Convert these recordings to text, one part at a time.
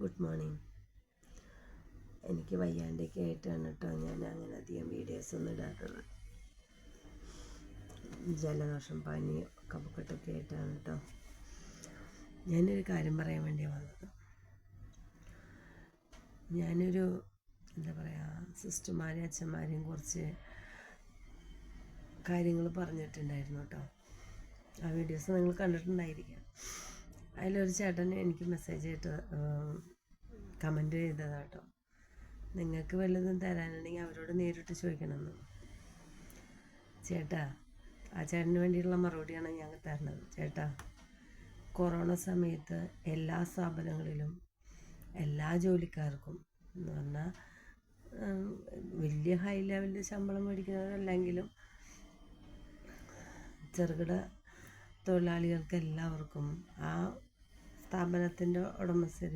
Good morning. എനിക്ക് വയ്യാണ്ടൊക്കെ ആയിട്ടാണ് കേട്ടോ ഞാൻ അങ്ങനെ അധികം വീഡിയോസൊന്നും ഇടാത്തത്. ജലദോഷം, പനി, കഫക്കെട്ടൊക്കെ ആയിട്ടാണ് കേട്ടോ. ഞാനൊരു കാര്യം പറയാൻ വേണ്ടിയാണ് വന്നത്. ഞാനൊരു സിസ്റ്റർമാരെയും അച്ഛന്മാരെയും കുറച്ച് കാര്യങ്ങൾ പറഞ്ഞിട്ടുണ്ടായിരുന്നു കേട്ടോ. ആ വീഡിയോസ് നിങ്ങൾ കണ്ടിട്ടുണ്ടായിരിക്കാം. അതിലൊരു ചേട്ടൻ എനിക്ക് മെസ്സേജ് ആയിട്ട് കമൻറ്റ് ചെയ്തതാണ് കേട്ടോ. നിങ്ങൾക്ക് വല്ലതും തരാനുണ്ടെങ്കിൽ അവരോട് നേരിട്ട് ചോദിക്കണമെന്ന്. ചേട്ടാ, ആ ചേട്ടന് വേണ്ടിയിട്ടുള്ള മറുപടിയാണ് ഞാൻ തരുന്നത്. ചേട്ടാ, കൊറോണ സമയത്ത് എല്ലാ സ്ഥാപനങ്ങളിലും എല്ലാ ജോലിക്കാർക്കും എന്ന് പറഞ്ഞാൽ വലിയ ഹൈ ലെവലിൽ ശമ്പളം മേടിക്കുന്നവരല്ലെങ്കിലും ചെറുകിട തൊഴിലാളികൾക്ക് എല്ലാവർക്കും ആ സ്ഥാപനത്തിൻ്റെ ഉടമസ്ഥർ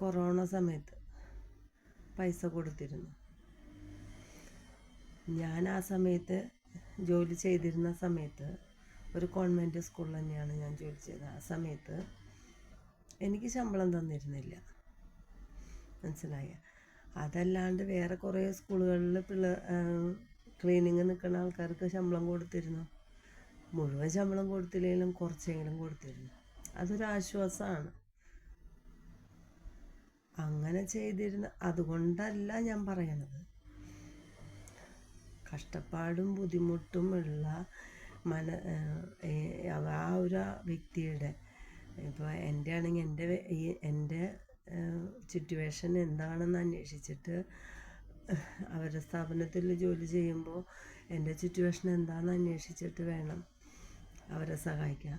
കൊറോണ സമയത്ത് പൈസ കൊടുത്തിരുന്നു. ഞാൻ ആ സമയത്ത് ജോലി ചെയ്തിരുന്ന സമയത്ത് ഒരു കോൺവെൻറ്റ് സ്കൂളിൽ തന്നെയാണ് ഞാൻ ജോലി ചെയ്തത്. ആ സമയത്ത് എനിക്ക് ശമ്പളം തന്നിരുന്നില്ല, മനസ്സിലായ. അതല്ലാണ്ട് വേറെ കുറേ സ്കൂളുകളിൽ ക്ലീനിങ് നിൽക്കുന്ന ആൾക്കാർക്ക് ശമ്പളം കൊടുത്തിരുന്നു. മുഴുവൻ ശമ്പളം കൊടുത്തില്ലെങ്കിലും കുറച്ചെങ്കിലും കൊടുത്തിരുന്നു. അതൊരു ആശ്വാസമാണ്. അങ്ങനെ ചെയ്തിരുന്ന അതുകൊണ്ടല്ല ഞാൻ പറയണത്. കഷ്ടപ്പാടും ബുദ്ധിമുട്ടും ഉള്ള ആ ഒരു വ്യക്തിയുടെ, ഇപ്പോൾ എൻ്റെ ആണെങ്കിൽ എൻ്റെ സിറ്റുവേഷൻ എന്താണെന്ന് അന്വേഷിച്ചിട്ട് അവരുടെ സ്ഥാപനത്തിൽ ജോലി ചെയ്യുമ്പോൾ എൻ്റെ സിറ്റുവേഷൻ എന്താണെന്ന് അന്വേഷിച്ചിട്ട് വേണം അവരെ സഹായിക്കാൻ.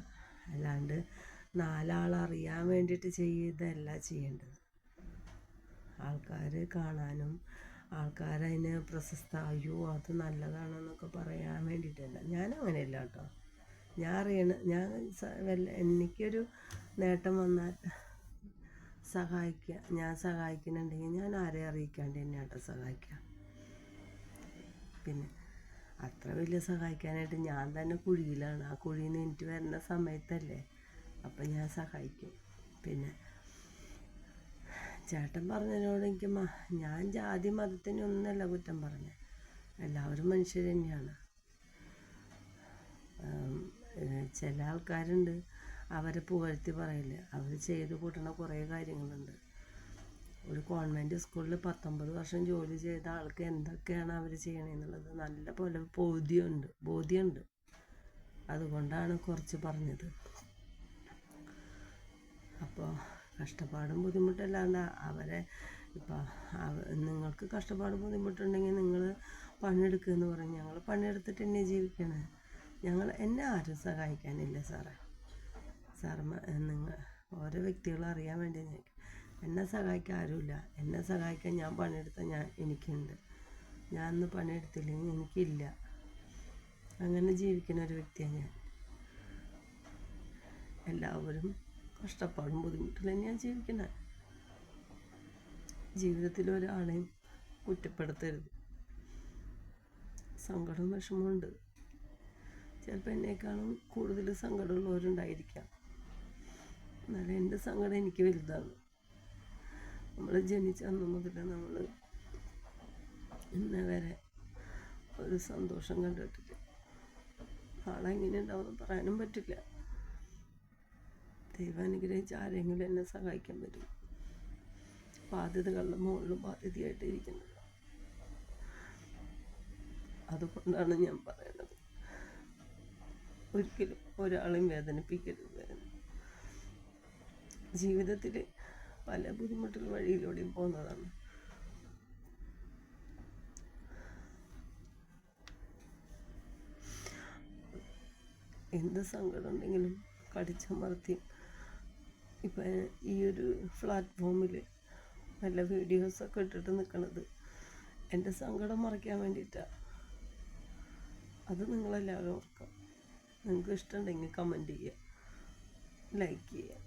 അല്ലാണ്ട് നാലാളറിയാൻ വേണ്ടിയിട്ട് ചെയ്തല്ല ചെയ്യേണ്ടത്. ആൾക്കാർ കാണാനും ആൾക്കാരതിന് അയ്യോ അത് നല്ലതാണെന്നൊക്കെ പറയാൻ വേണ്ടിയിട്ടല്ല. ഞാനങ്ങനെയല്ല കേട്ടോ. എനിക്കൊരു നേട്ടം വന്നാൽ ഞാൻ സഹായിക്കുന്നുണ്ടെങ്കിൽ ഞാൻ ആരെ അറിയിക്കാണ്ട് തന്നെ കേട്ടോ സഹായിക്കാം. പിന്നെ അത്ര വലിയ സഹായിക്കാനായിട്ട് ഞാൻ തന്നെ കുഴിയിലാണ്. ആ കുഴിയിൽ നിന്ന് എനിക്ക് വരുന്ന സമയത്തല്ലേ അപ്പം ഞാൻ സഹായിക്കും. പിന്നെ ചേട്ടൻ പറഞ്ഞതിനോട് എനിക്ക് ഞാൻ ജാതി മതത്തിനൊന്നല്ല കുറ്റം പറഞ്ഞത്. എല്ലാവരും മനുഷ്യർ തന്നെയാണ്. ചില ആൾക്കാരുണ്ട് അവരെ പുകഴ്ത്തി പറയില്ല. അവർ ചെയ്ത് കൂട്ടണ കുറേ കാര്യങ്ങളുണ്ട്. ഒരു കോൺവെൻറ്റ് സ്കൂളിൽ 19 വർഷം ജോലി ചെയ്ത ആൾക്ക് എന്തൊക്കെയാണ് അവർ ചെയ്യണമെന്നുള്ളത് നല്ല പോലെ ബോധ്യമുണ്ട്. അതുകൊണ്ടാണ് കുറച്ച് പറഞ്ഞത്. അപ്പോൾ കഷ്ടപ്പാടും ബുദ്ധിമുട്ടല്ലാണ്ട് അവരെ നിങ്ങൾക്ക് കഷ്ടപ്പാടും ബുദ്ധിമുട്ടുണ്ടെങ്കിൽ നിങ്ങൾ പണിയെടുക്കുമെന്ന് പറഞ്ഞ് ഞങ്ങൾ പണിയെടുത്തിട്ട് തന്നെ ജീവിക്കണേ. എന്നെ ആരും സഹായിക്കാനില്ല സാറേ. നിങ്ങൾ ഓരോ വ്യക്തികളും അറിയാൻ വേണ്ടി എന്നെ സഹായിക്കാൻ ആരുമില്ല. എന്നെ സഹായിക്കാൻ ഞാൻ പണിയെടുത്താൽ എനിക്കുണ്ട്. ഞാൻ ഇന്ന് പണിയെടുത്തില്ലെങ്കിൽ എനിക്കില്ല. അങ്ങനെ ജീവിക്കുന്ന ഒരു വ്യക്തിയാണ് ഞാൻ. എല്ലാവരും കഷ്ടപ്പാടും ബുദ്ധിമുട്ടിൽ തന്നെയാണ് ജീവിക്കുന്നത്. ജീവിതത്തിൽ ഒരാളെയും കുറ്റപ്പെടുത്തരുത്. സങ്കടവും വിഷമമുണ്ട്. ചിലപ്പോൾ എന്നേക്കാളും കൂടുതൽ സങ്കടമുള്ളവരുണ്ടായിരിക്കാം. എന്നാലും എൻ്റെ സങ്കടം എനിക്ക് വലുതാണ്. നമ്മൾ ജനിച്ച അന്ന് മുതൽ നമ്മൾ ഇന്നേ വരെ ഒരു സന്തോഷം കണ്ടിട്ടില്ല. നാളെ എങ്ങനെ ഉണ്ടാവുമെന്ന് പറയാനും പറ്റില്ല. ദൈവം അനുഗ്രഹിച്ച് ആരെങ്കിലും എന്നെ സഹായിക്കാൻ പറ്റും. ബാധ്യതകളുടെ മുകളിൽ ബാധ്യതയായിട്ട് ഇരിക്കുന്നത്. അതുകൊണ്ടാണ് ഞാൻ പറയുന്നത്, ഒരിക്കലും ഒരാളെയും വേദനിപ്പിക്കരുത്. ജീവിതത്തിൽ പല ബുദ്ധിമുട്ടുകൾ വഴിയിലൂടെയും പോകുന്നതാണ്. എന്ത് സങ്കടം ഉണ്ടെങ്കിലും കടിച്ചമർത്തി ഇപ്പം ഈ ഒരു പ്ലാറ്റ്ഫോമിൽ നല്ല വീഡിയോസൊക്കെ ഇട്ടിട്ട് നിൽക്കണത് എൻ്റെ സങ്കടം മറയ്ക്കാൻ വേണ്ടിയിട്ടാണ്. അത് നിങ്ങളെല്ലാവരും ഓർക്കുക. നിങ്ങൾക്ക് ഇഷ്ടമുണ്ടെങ്കിൽ കമൻറ്റ് ചെയ്യുക, ലൈക്ക് ചെയ്യുക.